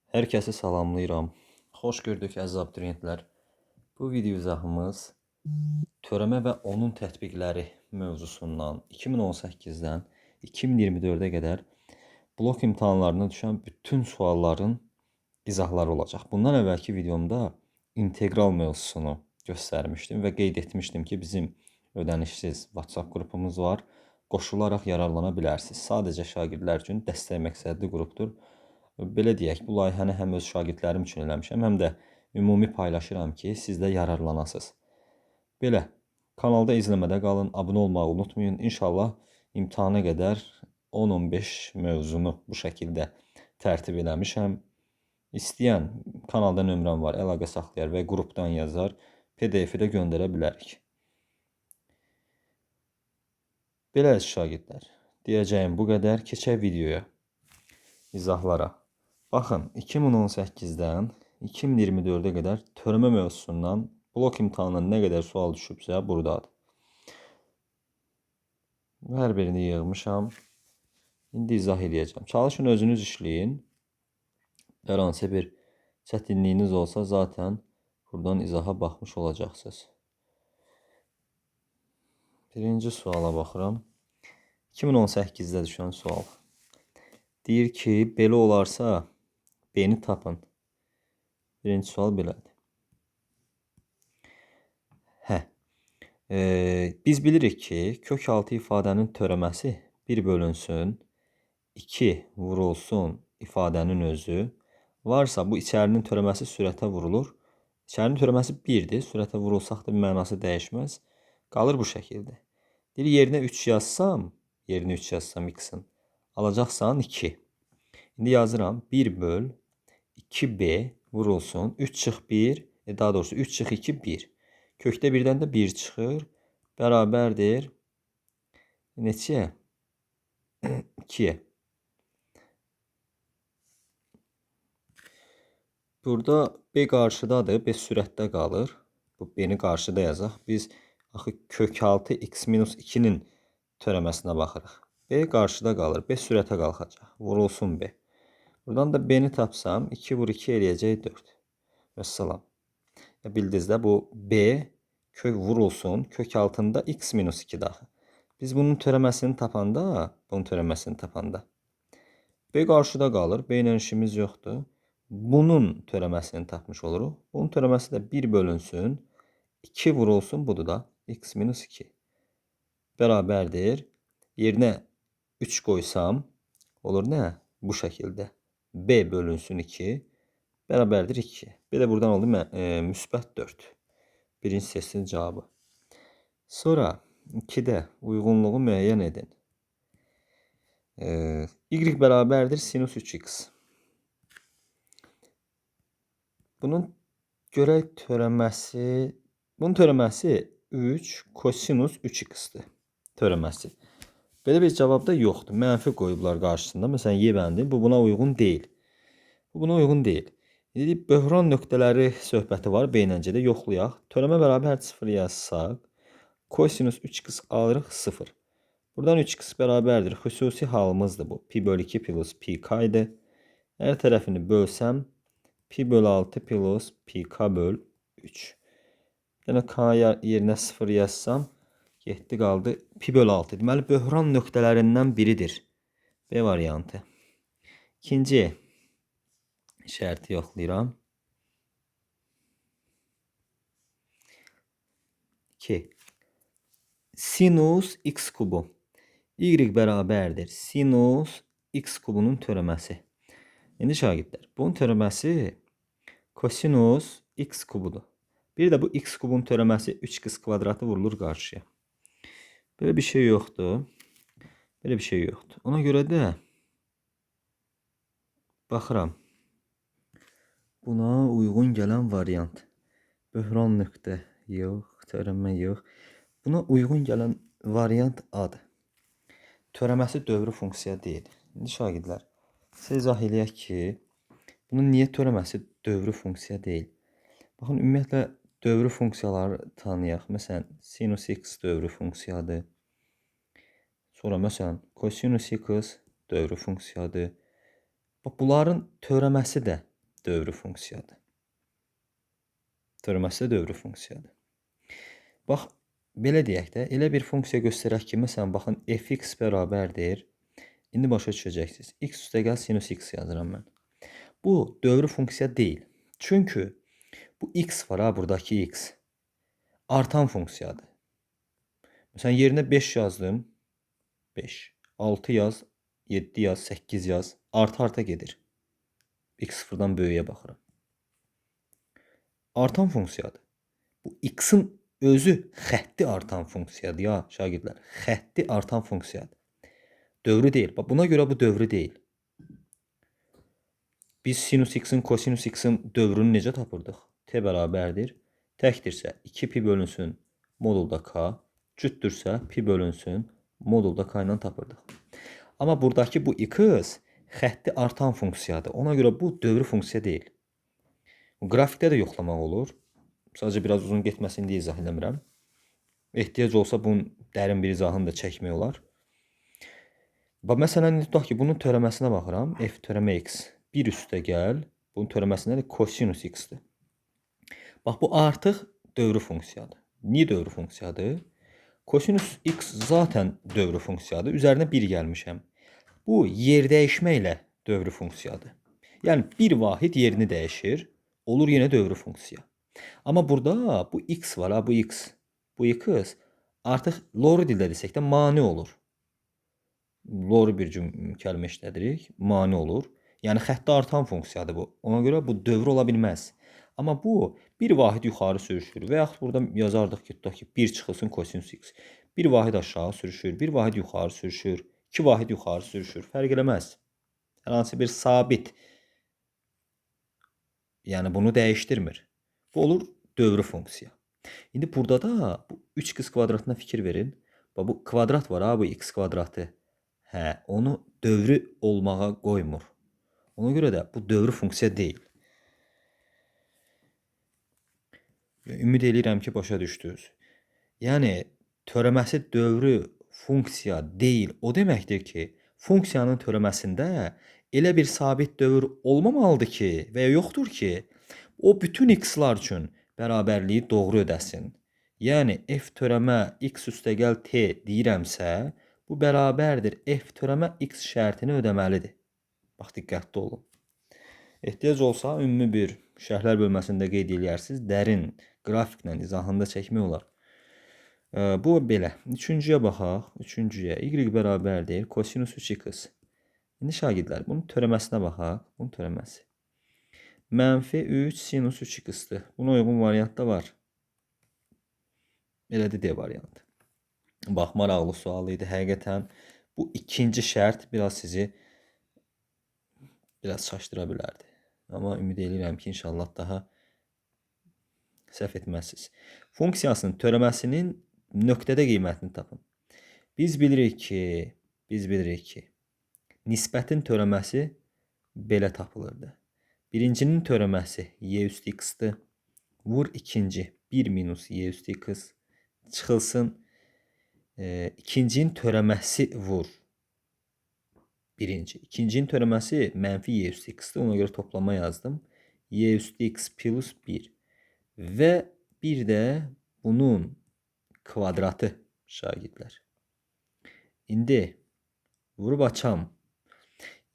Hər kəsi salamlayıram. Xoş gördük əziz abituriyentlər. Bu video izahımız törəmə və onun tətbiqləri mövzusundan 2018-dən 2024-ə qədər blok imtahanlarına düşən bütün sualların izahları olacaq. Bundan əvvəlki videomda integral mövzusunu göstərmişdim və qeyd etmişdim ki, bizim ödənişsiz WhatsApp qrupumuz var. Qoşularaq yararlana bilərsiniz. Sadəcə şagirdlər üçün dəstək məqsədli qrupdur. Belə deyək, bu layihəni həm öz şagirdlərim üçün eləmişəm, həm də ümumi paylaşıram ki, siz də yararlanasınız. Belə, kanalda izləmədə qalın, abunə olmağı unutmayın. İnşallah imtahana qədər 10-15 mövzunu bu şəkildə tərtib eləmişəm. İstəyən kanalda nömrəm var, əlaqə saxlayar və qrupdan yazar, PDF-i də göndərə bilərik. Belə şagirdlər, deyəcəyim bu qədər. Keçək videoya, izahlara. Baxın, 2018-dən 2024-ə qədər törəmə mövzusundan blok imtahanından nə qədər sual düşübsə, buradadır. Hər birini yığmışam. İndi izah edəcəm. Çalışın, özünüz işləyin. Hər hansı bir çətinliyiniz olsa, zaten buradan izaha baxmış olacaqsınız. Birinci suala baxıram. 2018-də düşən sual. Deyir ki, belə olarsa, B-ni tapın. Birinci sual belədir. Biz bilirik ki, kök altı ifadənin törəməsi 1 bölünsün, 2 vurulsun ifadənin özü. Varsa bu içərinin törəməsi sürətə vurulur. İçərinin törəməsi 1-dir. Sürətə vurulsaq da mənası dəyişməz. Qalır bu şəkildə. Deyir, yerinə 3 yazsam x-in, alacaqsan 2. İndi yazıram. 1 böl 2b vurulsun. 3 çıx 1, daha doğrusu 3 çıx 2, 1. Kökdə birdən də 1 çıxır. Bərabərdir. Neçəyə? 2-yə. Burada b qarşıdadır. B sürətdə qalır. Bu b-ni qarşıda yazaq. Biz axı kök 6 x minus 2-nin törəməsinə baxırıq. B qarşıda qalır. B sürətə qalxacaq. Vurulsun b. Buradan da b-ni tapsam 2 vur 2 eləyəcək 4. Vəssalam. Bildiniz də bu b kök vurulsun. Kök altında x minus 2 daxı. Biz bunun törəməsini tapanda b qarşıda qalır. B ilə işimiz yoxdur. Bunun törəməsini tapmış oluruq. Bunun törəməsi də 1 bölünsün. 2 vurulsun. Budur da x minus 2. Bərabərdir. Yerinə 3 qoysam olur nə? Bu şəkildə. B bölünsün 2. Bərabərdir 2. Bir də buradan oldu müsbət 4. Birinci testin cavabı. Sonra 2-də uyğunluğu müəyyən edin. Y bərabərdir sinus 3x. Bunun görək törəməsi, bunun törəməsi 3 kosinus 3x-dir. Törəməsi. Belə bir cavab da yoxdur. Mənfi qoyublar qarşısında. Məsələn, Y bəndi. Bu buna uyğun deyil. Bu buna uyğun deyil. İndi böhran nöqtələri söhbəti var. B ilə C-də yoxlayaq. Törəmə bərabər 0 yazsaq, kosinus 3x alırıq 0. Buradan 3x bərabərdir. Xüsusi halımızdır bu. Pi bölü 2 plus pi k idi. Hər tərəfini bölsəm, pi bölü 6 plus pi k bölü 3. Yəni k yerinə 0 yazsam, getdi qaldı pi bölü 6. Deməli, böhran nöqtələrindən biridir. B variantı. İkinci şərti yoxlayıram. 2. Sinus x kubu. Y bərabərdir. Sinus x kubunun törəməsi. İndi şagirdlər, bunun törəməsi kosinus x kubudur. Bir də bu x kubun törəməsi 3x kvadratı vurulur qarşıya. Böyle bir şey yoxdur. Böyle bir şey yoxdur. Ona görə də baxıram. Buna uyğun gələn variant. Böhran nöqtə yox, törəmə yox. Buna uyğun gələn variant A-dır. Törəməsi dövrü funksiya deyil. İndi şagirdlər, sizə izah eləyək ki, bunun niyə törəməsi dövrü funksiya deyil? Baxın, ümumiyyətlə dövrü funksiyaları tanıyaq. Məsələn, sinus x dövrü funksiyadır. Sonra məsələn, kosinus x dövrü funksiyadır. Bunların törəməsi də dövrü funksiyadır. Törəməsi də dövrü funksiyadır. Bax, belə deyək də, elə bir funksiya göstərək ki, məsələn, baxın, fx bərabərdir. İndi başa düşəcəksiniz. X üstəgəl sinus x yazıram mən. Bu dövrü funksiya deyil. Çünki bu x var ha, buradakı x. Artan funksiyadır. Məsələn, yerinə 5 yazdım. 5. 6 yaz, 7 yaz, 8 yaz. Arta gedir. X sıfırdan böyüyə baxıram. Artan funksiyadır. Bu x-in özü xətti artan funksiyadır ya şagirdlər. Xətti artan funksiyadır. Dövrü deyil. Buna görə bu dövrü deyil. Biz sinus x-in, kosinus x-in dövrünü necə tapırdıq? T bərabərdir. Təkdirsə 2 pi bölünsün modulda k. Cütdürsə pi bölünsün modulda k ilə tapırdıq. Amma buradakı bu x xətti artan funksiyadır. Ona görə bu dövrü funksiya deyil. Qrafikdə də yoxlamaq olur. Sadəcə biraz uzun getməsin deyə izah eləmirəm. Ehtiyac olsa bunun dərin bir izahını da çəkmək olar. Məsələn, tutaq ki, bunun törəməsinə baxıram. F törəmə x 1 üstəgəl. Bunun törəməsinə də kosinus x-dir. Bax, bu artıq dövrü funksiyadır. Niyə dövrü funksiyadır? Kosinus x zaten dövrü funksiyadır. Üzərinə 1 gəlmişəm. Bu yer dəyişməklə dövrü funksiyadır. Yəni bir vahid yerini dəyişir, olur yenə dövrü funksiya. Amma burada bu x var ha, bu x. Bu x artıq loru dildə desək də mane olur. Loru bir kəlmə işlədirik, mane olur. Yəni xətti artan funksiyadır bu. Ona görə bu dövr ola bilməz. Amma bu bir vahid yuxarı sürüşür və yaxud burada yazardıq ki, tutaq ki, 1 çıxılsın kosinus x. Bir vahid aşağı sürüşür, bir vahid yuxarı sürüşür, 2 vahid yuxarı sürüşür. Fərq eləməz. Hər hansı bir sabit. Yəni bunu dəyişdirmir. Bu olur dövrü funksiya. İndi burada da bu 3x kvadratına fikir verin. Bu kvadrat var ha, bu x kvadratı. Hə, onu dövrü olmağa qoymur. Ona görə də bu dövrü funksiya deyil. Ümid edirəm ki, başa düşdünüz. Yəni, törəməsi dövrü funksiya deyil. O deməkdir ki, funksiyanın törəməsində elə bir sabit dövr olmamalıdır ki, və ya yoxdur ki, o bütün x-lar üçün bərabərliyi doğru ödəsin. Yəni, f törəmə x üstəgəl t deyirəmsə, bu bərabərdir f törəmə x şərtini ödəməlidir. Bax, diqqətli olun. Ehtiyac olsa, ümumi bir şərhlər bölməsində qeyd edərsiniz. Dərin qrafiklə izahında çəkmək olar. Bu belə. Üçüncüyə baxaq. Üçüncüyə y bərabərdir kosinus 3x. İndi şagirdlər, bunun törəməsinə baxaq. Bunun törəməsi. Mənfi 3 sinus 3x-dir. Buna uyğun variant da var. Elədir D variantı. Bax, maraqlı sual idi. Həqiqətən bu ikinci şərt biraz sizi çaşdıra bilərdi. Amma ümid edirəm ki, inşallah daha səhv etməzsiniz. Funksiyasının törəməsinin nöqtədə qiymətini tapın. Biz bilirik ki, nisbətin törəməsi belə tapılırdı. Birincinin törəməsi y üstü x-dir. Vur ikinci 1 minus y üstü x çıxılsın. İkincinin törəməsi vur. Birinci. İkincinin törəməsi mənfi y üstü x-dir. Ona görə toplama yazdım. Y üstü x plus 1. Və bir də bunun kvadratı şagirdlər. İndi vurub açam.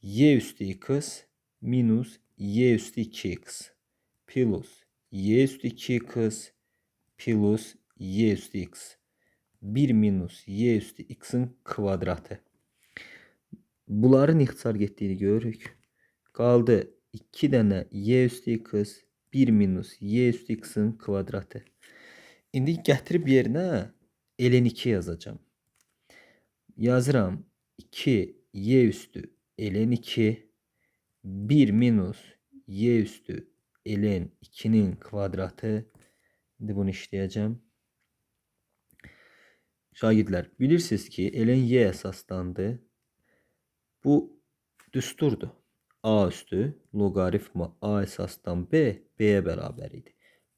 Y üstü x minus y üstü 2x plus y üstü 2x plus y üstü x. 1 minus y üstü x'in kvadratı. Bunların ixtisar getdiyini görürük. Qaldı 2 dənə y üstü x 1 minus y üstü x'in kvadratı. İndi gətirib yerinə ln 2 yazacağım. Yazıram 2 y üstü ln 2 1 minus y üstü ln 2'nin kvadratı. Şimdi bunu işləyəcəm. Şagirdlər, bilirsiniz ki, ln y əsaslandı. Bu düsturdur. A üstü logaritma A əsasdan B, B'ye bərabər idi.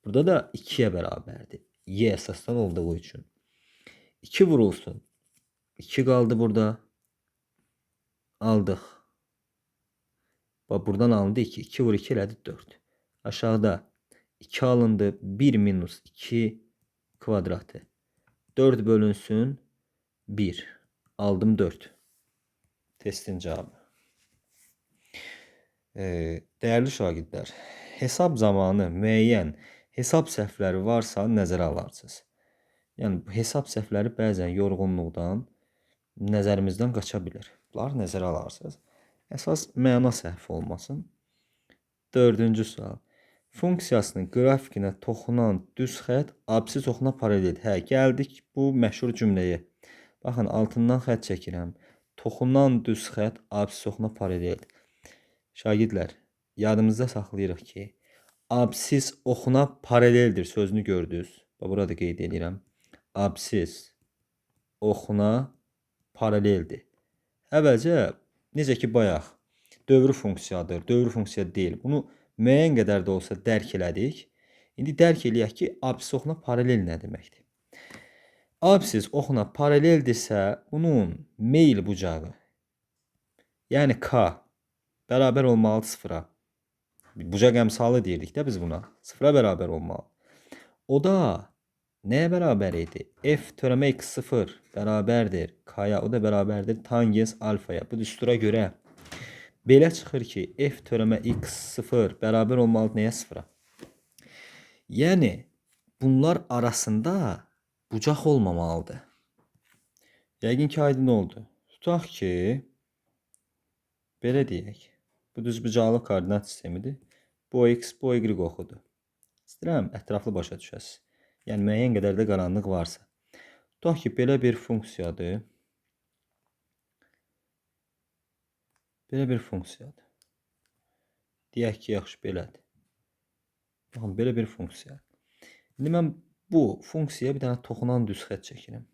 Burada da 2'ye bərabərdir. Y əsasdan olduğu üçün. 2 vurulsun. 2 qaldı burada. Aldıq. Bax buradan alındı 2. 2 vur 2 elədi 4. Aşağıda 2 alındı. 1 minus 2 kvadratı. 4 bölünsün 1. Aldım 4. Testin cevabı. Değerli şagirdlər, hesab zamanı müəyyən hesab səhvləri varsa nəzərə alarsınız. Yəni bu hesab səhvləri bəzən yorğunluqdan nəzərimizdən qaça bilir. Bunları nəzərə alarsınız. Əsas məna səhvi olmasın. 4-cü sual. Funksiyasının qrafikinə toxunan düz xətt absis oxuna paraleldir. Hə, gəldik bu məşhur cümləyə. Baxın, altından xətt çəkirəm. Toxunan düz xətt absis oxuna paraleldir. Şagirdlər, yadımızda saxlayırıq ki, absis oxuna paraleldir sözünü gördünüz. Burada qeyd edirəm. Absis oxuna paraleldir. Əvvəlcə, necə ki bayaq, dövrü funksiyadır, dövrü funksiya deyil. Bunu müəyyən qədər də olsa dərk elədik. İndi dərk eləyək ki, absis oxuna paralel nə deməkdir? Absis oxuna paraleldirsə, bunun meyl bucağı, yəni K, bərabər olmalıdır sıfıra. Bucaq əmsalı deyirdik də biz buna. Sıfıra bərabər olmalı. O da nəyə bərabər idi? F törəmə x0 bərabərdir K-ya, o da bərabərdir tangens alfaya. Bu düstura görə belə çıxır ki, F törəmə x0 bərabər olmalıdır nəyə? Sıfıra. Yəni, bunlar arasında bucaq olmamalıdır. Yəqin ki, aydın oldu. Tutaq ki, belə deyək. Bu düzbucaqlı koordinat sistemidir. Bu x, bu y oxudur. İstəyirəm ətraflı başa düşəsiniz. Yəni müəyyən qədər də qaranlıq varsa. Tutaq ki, belə bir funksiyadır. Belə bir funksiyadır. Deyək ki, yaxşı belədir. Baxın, belə bir funksiya. İndi mən bu funksiyaya bir dənə toxunan düz xətt çəkirəm.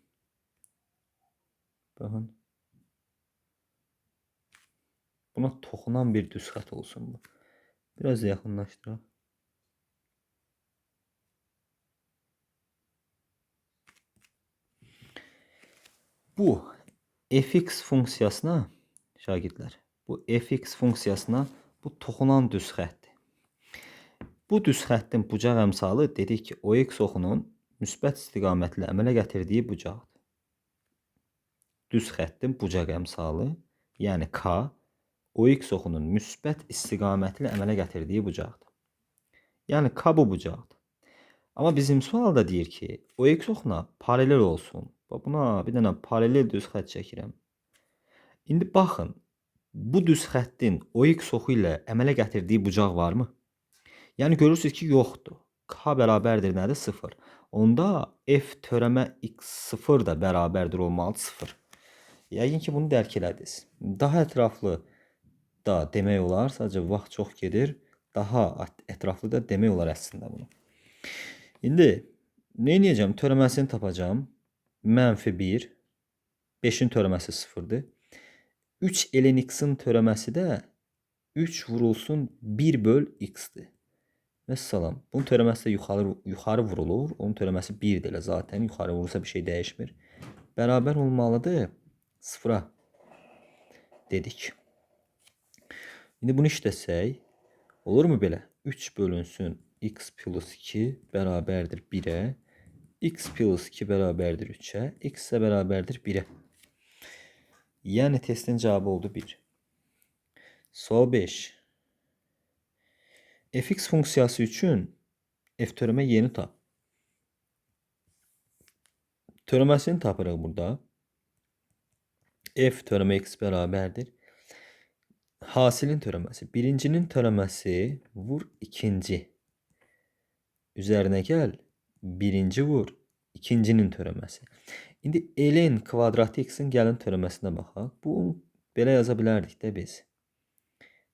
Baxın. Buna toxunan bir düz xətt olsun bu. Biraz da yaxınlaşdıraq. Bu fx funksiyasına, şagirdlər, bu fx funksiyasına bu toxunan düz xəttdir. Bu düz xəttin bucaq əmsalı dedik ki, ox oxunun müsbət istiqamətlə əmələ gətirdiyi bucaqdır. Düz xəttin bucaq əmsalı, yəni K, ox oxunun müsbət istiqamətlə əmələ gətirdiyi bucaqdır. Yəni K bu bucaqdır. Amma bizim sualda deyir ki, ox oxuna paralel olsun. Buna bir dənə paralel düz xətt çəkirəm. İndi baxın, bu düz xəttin ox oxu ilə əmələ gətirdiyi bucaq varmı? Yəni görürsünüz ki, yoxdur. K bərabərdir nədir? 0. Onda f törəmə x0 da bərabərdir olmalıdır 0. Yəqin ki, bunu dərk elədiniz. Daha ətraflı da demək olar, sadəcə vaxt çox gedir. Daha ətraflı da demək olar əslində bunu. İndi nə edəcəm? Törəməsini tapacağım. -1, 5-in törəməsi 0-dır. 3 ln x-in törəməsi də 3 vurulsun 1 böl x-dir. Məsələn, bunun törəməsi də yuxarı vurulur. Onun törəməsi 1-dir elə zaten. Yuxarı vurulsa bir şey dəyişmir. Bərabər olmalıdır 0-a dedik. İndi bunu işləsək, olurmu belə? 3 bölünsün x plus 2 bərabərdir 1-ə. X plus 2 bərabərdir 3-ə. X isə bərabərdir 1-ə. Yəni testin cavabı oldu 1. Sual 5. Fx funksiyası üçün f törəmə yeni tap. Törəməsini tapırıq burada. F törəmə x bərabərdir. Hasilin törəməsi. Birincinin törəməsi vur ikinci. Üzərinə gəl. Birinci vur ikincinin törəməsi. İndi ln kvadratı x-in gəlin törəməsinə baxaq. Bu belə yaza bilərdik də biz.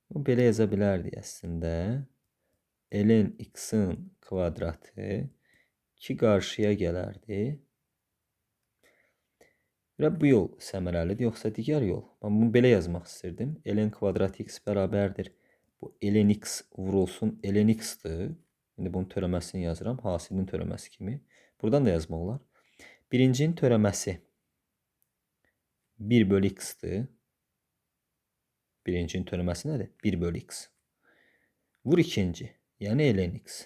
Bu belə yaza bilərdik əslində. Ln x-in kvadratı 2 qarşıya gələrdi. Və bu yol səmərəlidir, yoxsa digər yol? Mən bunu belə yazmaq istirdim. Ln kvadratı x bərabərdir. Bu ln x vurulsun ln x-dır. İndi bunun törəməsini yazıram. Hasilin törəməsi kimi. Buradan da yazmaq olar. Birincinin törəməsi 1 bölü x-dır. birincinin törəməsi nədir? 1 bölü x. Vur ikinci, yəni ln x.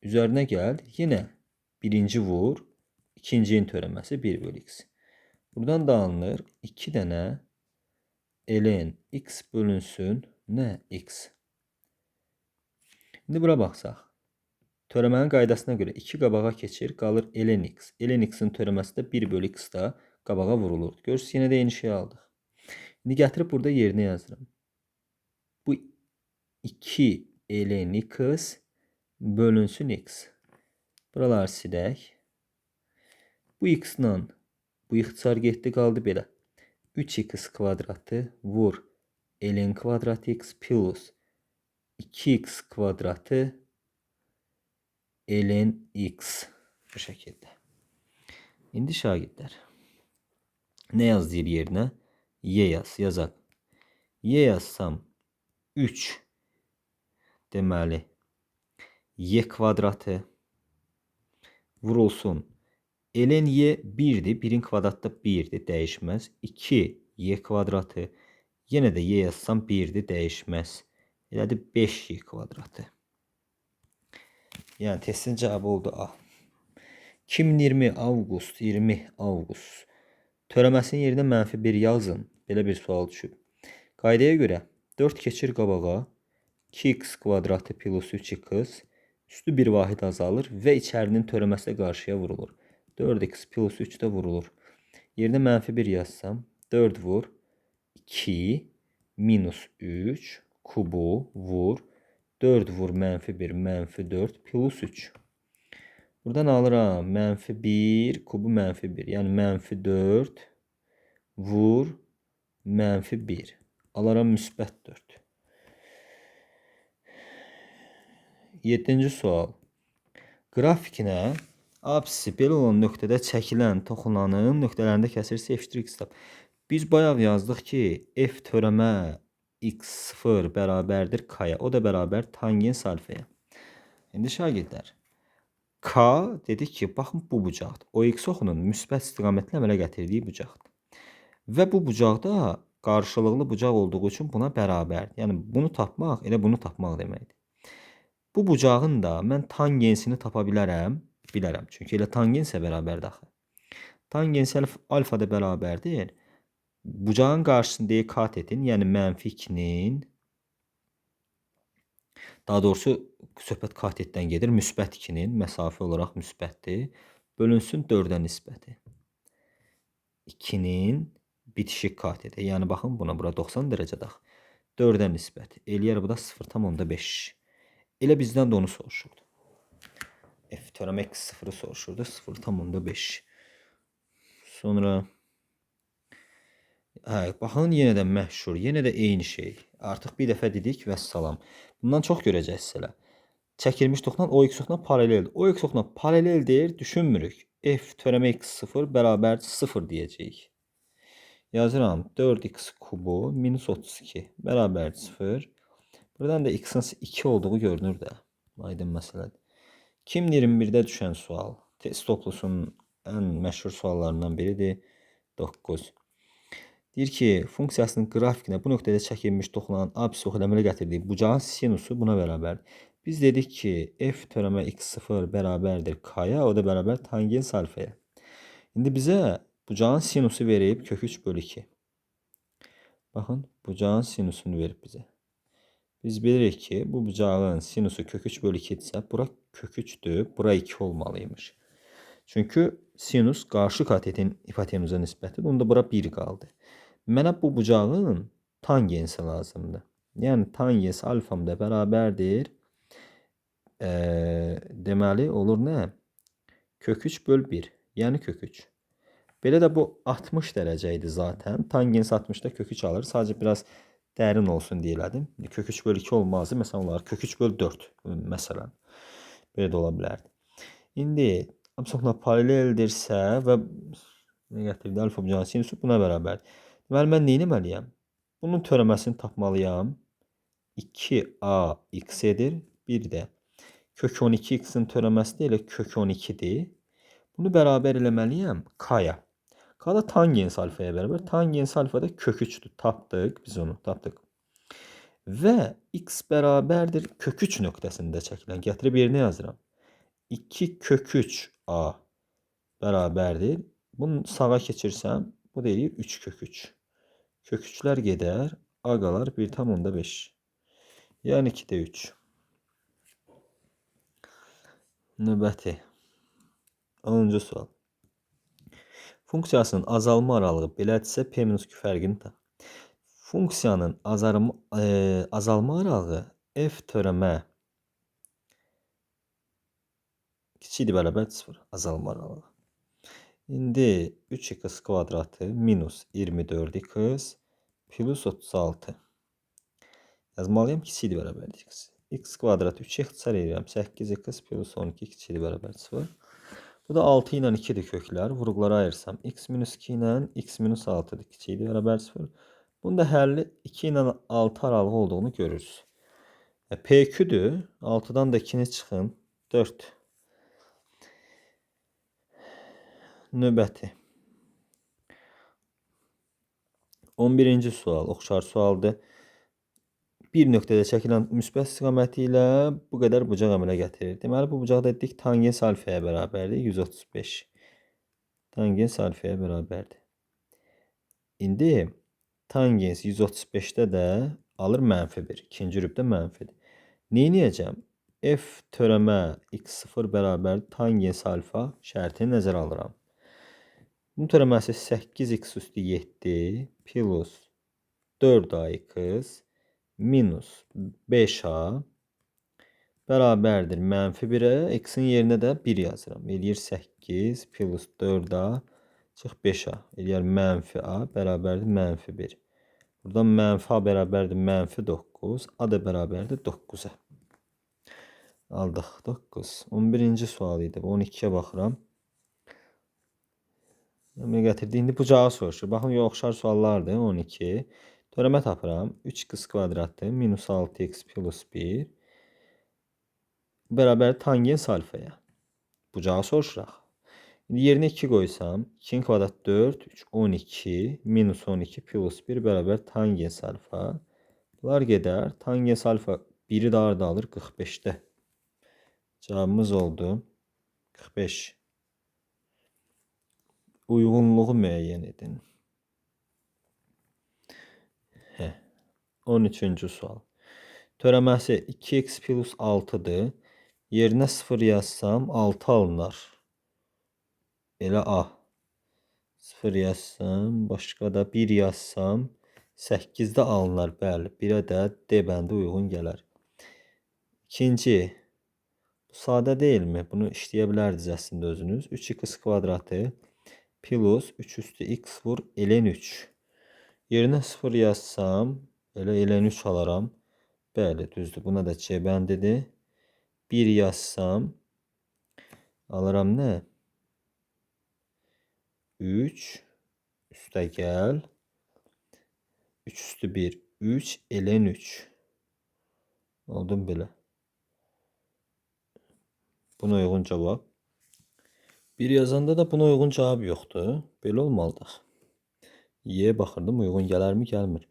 Üzərinə gəl, yenə birinci vur, ikincinin törəməsi 1 bölü x. Buradan da alınır 2 dənə ln x bölünsün nə? X. İndi bura baxsaq. Törəmənin qaydasına görə 2 qabağa keçir, qalır ln x. Ln x-in törəməsi də 1 bölü x da qabağa vurulur. Görürsünüz, yenə də eyni şeyi aldıq. İndi gətirib burada yerinə yazıram. Bu 2 ln x bölünsün x. Buraları silək. Bu x ilə bu ixtisar getdi, qaldı belə. 3x kvadratı vur ln kvadrat x plus 2x kvadratı ln x. Bu şəkildə. İndi şagirdlər. Nə yazdır yerinə? Y yaz, yazaq. Y yazsam 3 deməli y kvadratı vurulsun. Ln y 1'dir. 1'in kvadratı da 1'dir. Dəyişməz. 2 y kvadratı. Yenə də y yazsam 1'dir. Dəyişməz. Elədir 5y kvadratı. Yəni testin cavabı oldu A. 2020 avqust 20 avqust. Törəməsinin yerinə -1 yazın. Belə bir sual düşüb. Qaydaya görə 4 keçir qabağa. 2x kvadratı plus 3x. Üstü bir vahid azalır və içərinin törəməsi də qarşıya vurulur. 4x plus 3 də vurulur. Yerinə -1 yazsam 4 vur 2 minus 3 kubu vur 4 vur -1 -4 plus 3. Buradan alıram -1 kubu -1. Yəni -4 vur -1. Alaram müsbət 4. 7-ci sual. Qrafikinə apsisi belə olan nöqtədə çəkilən toxunanın nöqtələrində kəsirsə f x tap. Biz bayaq yazdıq ki, f törəmə x0 bərabərdir k-ya. O da bərabər tangens alfaya. İndi şagirdlər. K dedik ki, baxın bu bucaqdır. O x oxunun müsbət istiqamətlə əmələ gətirdiyi bucaqdır. Və bu bucaqda qarşılıqlı bucaq olduğu üçün buna bərabərdir. Yəni bunu tapmaq elə bunu tapmaq deməkdir. Bu bucağın da mən tangensini tapa bilərəm. Bilərəm. Çünki elə tangensə bərabərdir axı. Tangens alfa da bərabərdir. Bucağın qarşısındakı katetin, yəni -2-nin, daha doğrusu söhbət katetdən gedir. Müsbət 2-nin məsafə olaraq müsbətdir. Bölünsün 4-ə nisbəti. 2-nin bitişik kateti. Yəni baxın buna, bura 90 dərəcədə. 4-ə nisbəti. Eləyər bu da 0,5. Elə bizdən də onu soruşurdu. F törəmə x0'ı soruşurdu. 0,5. Sonra baxın yenə də məşhur, yenə də eyni şey. Artıq bir dəfə dedik və salam. Bundan çox görəcəksiniz elə. Çəkilmiş toxunan o x oxuna paraleldir. O x oxuna paraleldir, düşünmürük. F törəmə x0 bərabərdir 0 deyəcəyik. Yazıram 4x kubu minus 32 bərabərdir 0. Buradan da x-in 2 olduğu görünür də. Aydın məsələdir. 2021-də düşən sual. Test toplusunun ən məşhur suallarından biridir. 9. Deyir ki, funksiyasının qrafikinə bu nöqtədə çəkilmiş toxunan apsis oxu əmələ gətirdiyi bucağın sinusu buna bərabərdir. Biz dedik ki, f törəmə x0 bərabərdir k-ya, o da bərabər tangens alfaya. İndi bizə bucağın sinusu verib kök 3 bölü 2. Baxın, bucağın sinusunu verib bizə. Biz bilirik ki, bu bucağın sinusu kök 3 bölü 2 isə, bura kök 3'dür, bura 2 olmalıymış. Çünki sinus qarşı katetin hipotenuza nisbətidir, onda bura 1 qaldı. Mənə bu bucağın tangensi lazımdır. Yəni tangens alfam da bərabərdir. Deməli olur nə? Kök 3 böl 1, yəni kök 3. Belə də bu 60 dərəcə idi zaten. Tangens 60'da kök 3 alır. Sadəcə biraz dərin olsun deyə elədim. Kök 3 bölü 2 olmazdı. Məsələn, olar kök 3 bölü 4. Məsələn. Belə də ola bilərdi. İndi apsisona paraleldirsə və negativdə alfa bucağın sinusu buna bərabərdir. Deməli, mən nə etməliyəm? Bunun törəməsini tapmalıyam. 2a x edir. Bir də kök 12 x-in törəməsi də elə kök 12'dir. Bunu bərabər eləməliyəm k-ya. K da tangens alfaya bərabər. Tangens alfa da kök 3'dür. Tapdıq. Biz onu tapdıq. Və x bərabərdir kök 3 nöqtəsində çəkilən. Gətirib yerinə yazıram. 2 kök 3 a bərabərdir. Bunu sağa keçirsəm, bu deyir 3 kök 3. Kök 3'lər gedər. A qalar 1,5. Yəni 2-də 3. Növbəti 10-cu sual. Funksiyasının azalma aralığı belədirsə P-Q fərqini tap. Funksiyanın azalma aralığı f törəmə kiçikdir bərabər 0. Azalma aralığı. İndi 3x kvadratı minus 24x plus 36. Yazmalıyam kiçikdir bərabər x. X kvadrat 3 ixtisar edirəm. 8x plus 12 kiçikdir bərabər 0. Bu da 6 ilə 2'dir köklər. Vuruqlara ayırsam x minus 2 ilə x minus 6'dır. Kiçikdir bərabər 0. Bunun da həlli 2 ilə 6 aralığı olduğunu görürüz. PQ-dür. 6'dan da 2'ni çıxın. 4. Növbəti. 11-ci sual. Oxşar sualdır. Bir nöqtədə çəkilən müsbət istiqaməti ilə bu qədər bucaq əmələ gətirir. Deməli, bu bucaq da dedik tangens alfaya bərabərdir. 135. Tangens alfaya bərabərdir. İndi tangens 135'də də alır -1. İkinci rübdə mənfidir. Neyniyəcəm? F törəmə x0 bərabər tangens alfa şərtini nəzərə alıram. Bunun törəməsi 8x üstü 7 plus 4ax minus 5a bərabərdir -1'ə. X'in yerinə də 1 yazıram. Eləyir 8 plus 4a çıx 5a. Eləyir -a bərabərdir -1. Buradan -a bərabərdir -9. A da bərabərdir 9'a. Aldıq 9. 11-ci sual idi. 12'yə baxıram. Əmələ gətirdi. İndi bucağı soruşur. Baxın, oxşar suallardır. 12. Törəmə tapıram. 3x kvadratı minus 6x plus 1 bərabər tangens alfaya. Bucağı soruşuraq. İndi yerinə 2 qoysam, 2'nin kvadratı 4, 3, 12, minus 12 plus 1 bərabər tangens alfa. Bunlar gedər. Tangens alfa 1'i də arada alır 45'də. Cavabımız oldu 45. Uyğunluğu müəyyən edin. 13-cü sual. Törəməsi 2x plus 6'dır. Yerinə 0 yazsam 6 alınır. Elə A. 0 yazsam, başqa da 1 yazsam 8'də alınır. Bəli, 1'ə də D bəndi uyğun gələr. İkinci. Bu sadə deyilmi? Bunu işləyə bilərdiniz əslində özünüz. 3x kvadratı plus 3 üstü x vur ln 3. Yerinə 0 yazsam elə ln 3 alaram. Bəli, düzdür. Buna da C bəndidir. 1 yazsam alaram nə? 3 üstə gəl 3 üstü 1 3 ln 3. Oldum belə. Buna uyğun cavab. 1 yazanda da buna uyğun cavab yoxdur. Belə olmalıdır. Y baxırdım, uyğun gələrmi, gəlmir.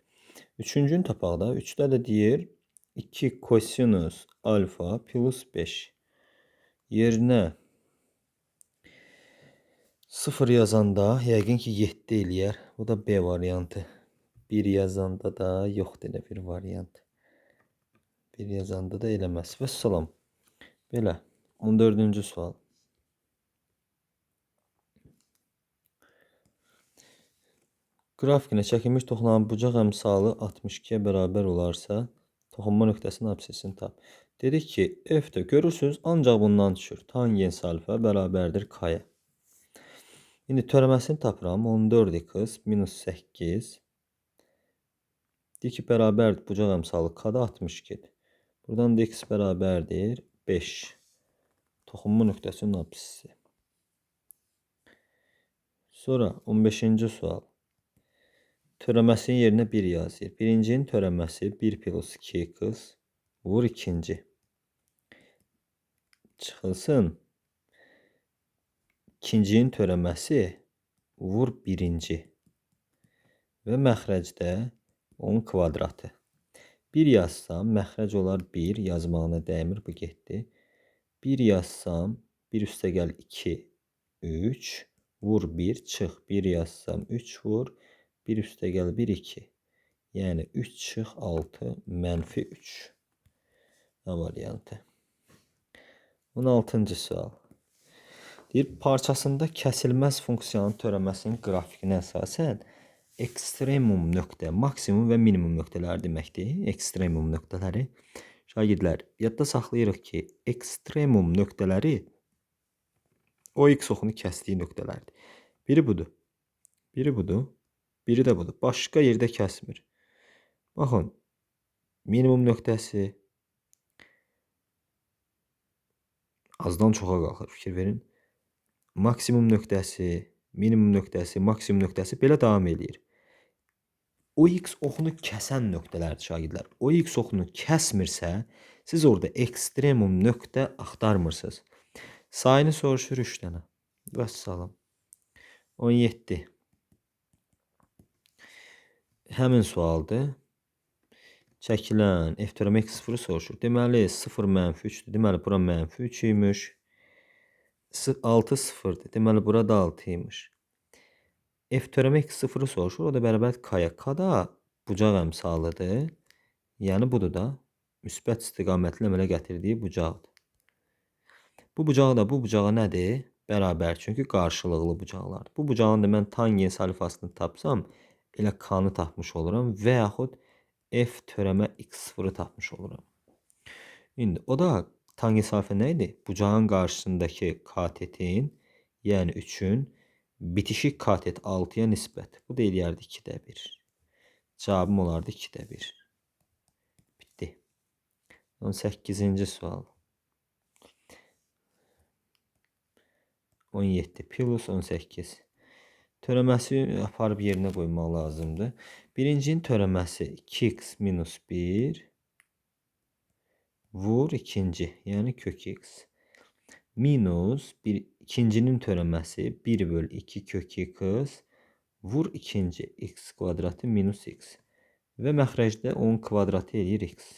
Üçüncünü tapaq da. 3'də də deyir 2 kosinus alfa plus 5. Yerinə 0 yazanda yəqin ki 7 eləyər. Bu da B variantı. 1 yazanda da yoxdur elə bir variant. 1 yazanda da eləməz. Və salam. Belə. 14-cü sual. Qrafikinə çəkilmiş toxunan bucaq əmsalı 62'yə bərabər olarsa, toxunma nöqtəsinin absisini tap. Dedik ki, F-də görürsünüz, ancaq bundan düşür. Tangens alfa bərabərdir K-ya. İndi törəməsini tapıram. 14x minus 8. Deyir ki, bərabərdir bucaq əmsalı K-da 62'dir. Buradan da x bərabərdir 5. Toxunma nöqtəsinin absisi. Sonra 15-ci sual. Törəməsinin yerinə 1 yazır. Birincinin törəməsi 1 plus 2x vur ikinci. Çıxılsın. İkincinin törəməsi vur birinci və məxrəcdə 10 kvadratı. 1 yazsam, məxrəc olar 1, yazmağına dəymir, bu getdi. 1 yazsam, 1 üstəgəl 2, 3, vur 1, çıx. 1 yazsam, 3 vur, 1 üstəgəl 1, 2. Yəni 3 çıx 6, mənfi 3. A variantı. 16-cı sual. Deyir, parçasında kəsilməz funksiyanın törəməsinin qrafikinə əsasən ekstremum nöqtə, maksimum və minimum nöqtələri deməkdir. Ekstremum nöqtələri. Şagirdlər, yadda saxlayırıq ki, ekstremum nöqtələri o x oxunu kəsdiyi nöqtələrdir. Biri budur. Biri budur. Biri də budur. Başqa yerdə kəsmir. Baxın, minimum nöqtəsi azdan çoxa qalxır. Fikir verin. Maksimum nöqtəsi, minimum nöqtəsi, maksimum nöqtəsi belə davam edir. O x oxunu kəsən nöqtələrdir şagirdlər. O x oxunu kəsmirsə, siz orada ekstremum nöqtə axtarmırsınız. Sayını soruşur 3 dənə. Vəssalam. 17. Həmin sualdır. Çəkilən f törəm x 0-ı soruşur. Deməli 0 mənfi 3-dür. Deməli bura mənfi 3 imiş. 6 0-dır. Deməli bura da 6 imiş. F törəm x 0-ı soruşur. O da bərabər k-ya. K da bucaq əmsalıdır. Yəni budur da müsbət istiqamətli əmələ gətirdiyi bucaqdır. Bu bucaq da bu bucağa nədir? Bərabər. Çünki qarşılıqlı bucaqlardır. Bu bucağın da mən tangens alfasını tapsam, elə k-nı tapmış oluram və yaxud f törəmə x0-ı tapmış oluram. İndi o da tangens alfa nə idi? Bucağın qarşısındakı katetin, yəni 3-ün bitişik katet 6-ya nisbət. Bu da eləyərdi 2-də 1. Cavabım olardı 2-də 1. Bitdi. 18-ci sual. 17 plus 18. Törəməsi aparıb yerinə qoymaq lazımdır. Birincinin törəməsi 2x minus 1 vur ikinci, yəni kök x. Minus ikincinin törəməsi 1 böl 2 kök x vur ikinci x kvadratı minus x. Və məxrəcdə 10 kvadratı eləyir x.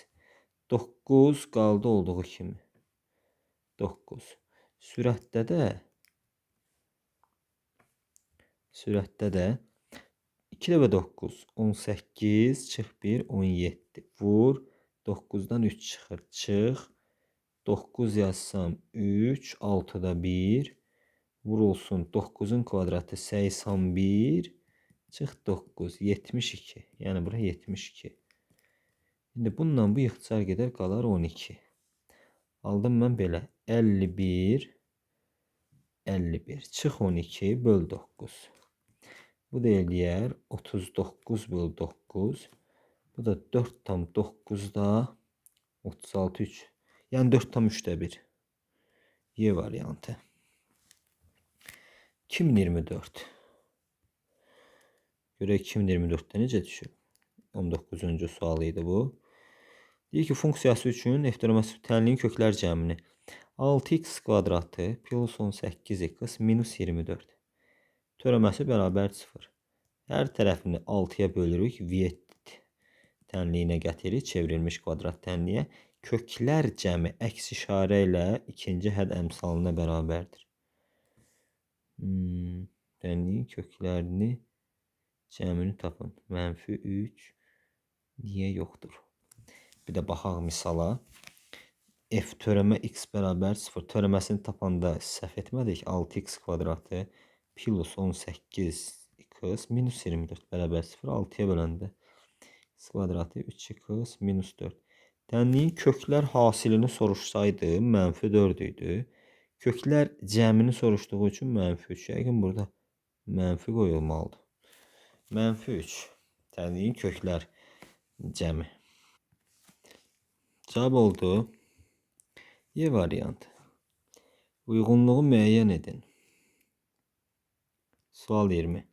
9 qaldı olduğu kimi. 9. Sürətdə də 2 dəfə 9, 18, çıx 1, 17. Vur, 9-dan 3 çıxır, çıx. 9 yazsam 3, 6-da 1. Vur olsun 9-un kvadratı 81, çıx 9, 72. Yəni bura 72. İndi bununla bu ixtisar gedər, qalar 12. Aldım mən belə 51, 51. Çıx 12 böl 9. Bu da eləyər 39 böl 9. Bu da 4,9-da 36, 3. Yəni 4,3-də 1. Y variantı. 2024. Görək 2024-də necə düşür? 19-cu sualı idi bu. Deyir ki, funksiyası üçün f törəməsi tənliyin köklər cəmini 6x kvadratı plus 18x minus 24. Törəməsi bərabər 0. Hər tərəfini 6-ya bölürük. Viet tənliyinə gətirik. Çevrilmiş kvadrat tənliyə. Köklər cəmi əks işarə ilə ikinci hədd əmsalına bərabərdir. Tənliyin köklərini cəmini tapın. Mənfi 3 niyə yoxdur? Bir də baxaq misala. F törəmə x bərabər 0. Törəməsini tapanda səhv etmədik. 6x kvadratı plus 18x minus 24 bərabər 0. 6-ya böləndə x kvadratı 3x minus 4. Tənliyin köklər hasilini soruşsaydı mənfi 4 idi. Köklər cəmini soruşduğu üçün mənfi 3. Yəqin burada mənfi qoyulmalıdır. Mənfi 3. Tənliyin köklər cəmi. Cavab oldu. Y variantı. Uyğunluğu müəyyən edin. Sual 20.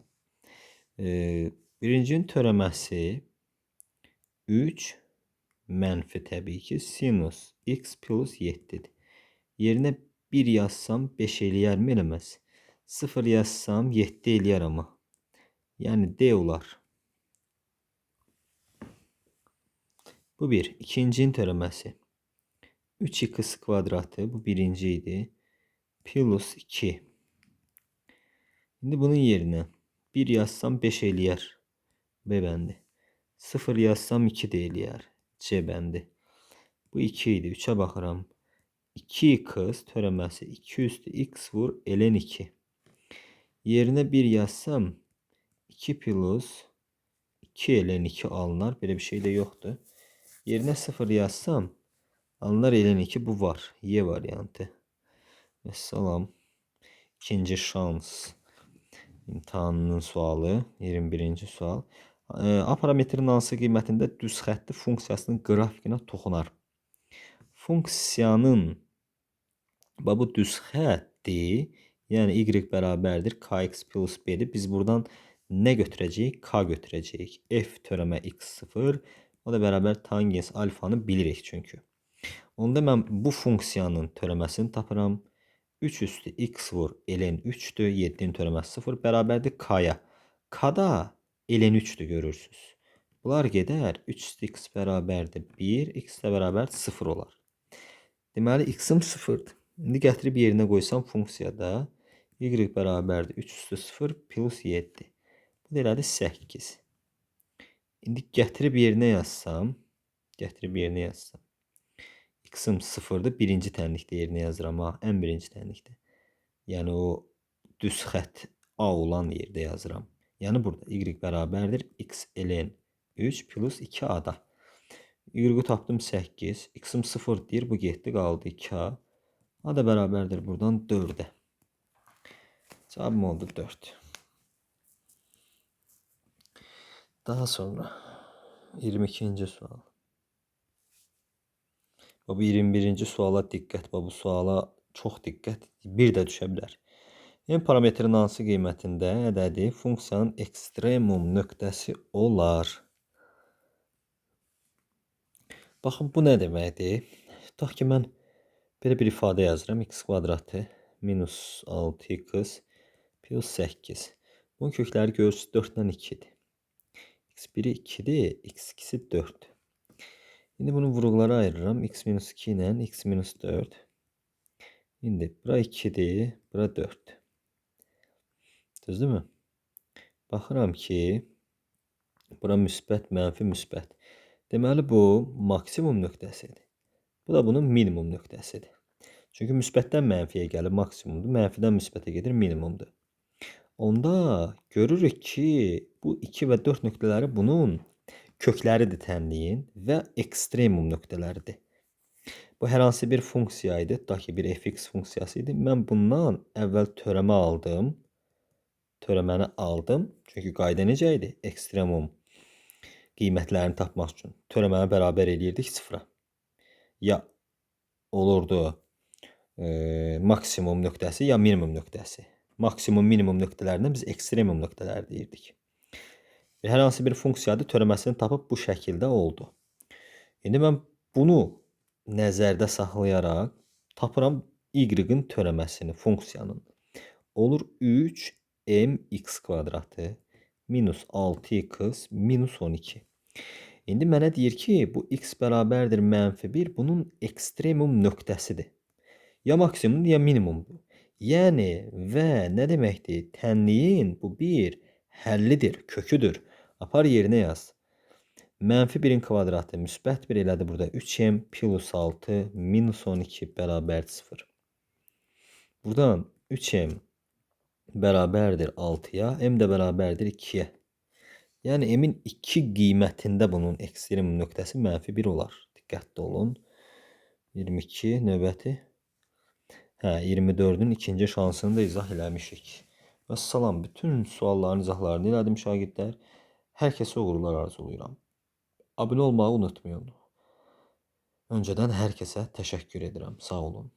Birincinin törəməsi 3 mənfi təbii ki sinus x plus 7'dir. Yerinə 1 yazsam 5 eləyərmi eləməz? 0 yazsam 7 eləyər amma. Yəni D olar. Bu bir. İkincinin törəməsi. 3x kvadratı, bu birinci idi. Plus 2. İndi bunun yerinə 1 yazsam 5 eləyər. B bəndi. 0 yazsam 2 də eləyər. C bəndi. Bu 2 idi. 3'ə baxıram. 2x törəməsi 2 üstü x vur ln 2. Yerinə 1 yazsam 2 plus 2 ln 2 alınar. Belə bir şey də yoxdur. Yerinə 0 yazsam alınar ln 2. Bu var. Y variantı. Vəssalam. İkinci şans imtahanının sualı. 21-ci sual. A parametrinin hansı qiymətində düz xətti funksiyasının qrafikinə toxunar? Funksiyanın bu düz xətti, yəni y bərabərdir kx plus b-dir. Biz buradan nə götürəcəyik? K götürəcəyik. F törəmə x0, o da bərabər tangens alfanı bilirik çünki. Onda mən bu funksiyanın törəməsini tapıram. 3 üstü x vur ln 3'dür. 7'nin törəməsi 0 bərabərdir k-ya. K da ln 3'dür görürsünüz. Bunlar gedər. 3 üstü x bərabərdir 1, x də bərabər 0 olar. Deməli x-im 0'dır. İndi gətirib yerinə qoysam funksiyada y bərabərdir 3 üstü 0 plus 7. Bu da elədi 8. İndi gətirib yerinə yazsam, x-im 0'dır. Birinci tənlikdə yerinə yazıram. Ən birinci tənlikdə. Yəni o düz xətt A olan yerdə yazıram. Yəni burada y bərabərdir x ln 3 plus 2a-da. Y-i tapdım 8. X-im 0 deyir. Bu getdi qaldı 2a. A da bərabərdir buradan 4'ə. Cavabım oldu 4. Daha sonra 22-ci sual. Bu 21-ci suala diqqət. Bu suala çox diqqət. Bir də düşə bilər. M parametrinin hansı qiymətində ədədi funksiyanın ekstremum nöqtəsi olar? Baxın, bu nə deməkdir? Tutaq ki, mən belə bir ifadə yazıram. X kvadratı minus 6x plus 8. Bunun kökləri görürsünüz 4-dən 2-dir. X1'i 2'dir, x2'si 4'dür. İndi bunu vuruqlara ayırıram. X minus 2 ilə x minus 4. İndi bura 2'dir, bura 4'dür. Düzdür mü? Baxıram ki, bura müsbət, mənfi müsbət. Deməli, bu maksimum nöqtəsidir. Bu da bunun minimum nöqtəsidir. Çünki müsbətdən mənfiyə gəlir maksimumdur, mənfidən müsbətə gedir minimumdur. Onda görürük ki, bu 2 və 4 nöqtələri bunun kökləridir tənliyin və ekstremum nöqtələridir. Bu hər hansı bir funksiya idi. Tutaq ki, bir fx funksiyası idi. Mən bundan əvvəl törəmə aldım. Törəməni aldım. Çünki qayda necə idi? Ekstremum qiymətlərini tapmaq üçün törəməni bərabər eləyirdik 0'a. Ya olurdu maksimum nöqtəsi, ya minimum nöqtəsi. Maksimum, minimum nöqtələrindən biz ekstremum nöqtələr deyirdik. Hər hansı bir funksiyadır, törəməsini tapıb bu şəkildə oldu. İndi mən bunu nəzərdə saxlayaraq tapıram y-in törəməsini funksiyanın. Olur 3mx kvadratı minus 6x minus 12. İndi mənə deyir ki, bu x bərabərdir mənfi 1, bunun ekstremum nöqtəsidir. Ya maksimumdur, ya minimumdur. Yəni və nə deməkdir? Tənliyin bu bir həllidir, köküdür. Apar yerinə yaz. Mənfi 1'in kvadratı müsbət 1 elədi burada. 3m plus 6 minus 12 bərabər 0. Buradan 3m bərabərdir 6'ya, m də bərabərdir 2'yə. Yəni m'in 2 qiymətində bunun ekstremum nöqtəsi mənfi 1 olar. Diqqətli olun. 22 növbəti. 24'ün ikinci şansını da izah eləmişik. Vəssalam, bütün sualların izahlarını elədim şagirdlər. Hər kəsə uğurlar arzulayıram. Abunə olmağı unutmayın. Öncədən hər kəsə təşəkkür edirəm. Sağ olun.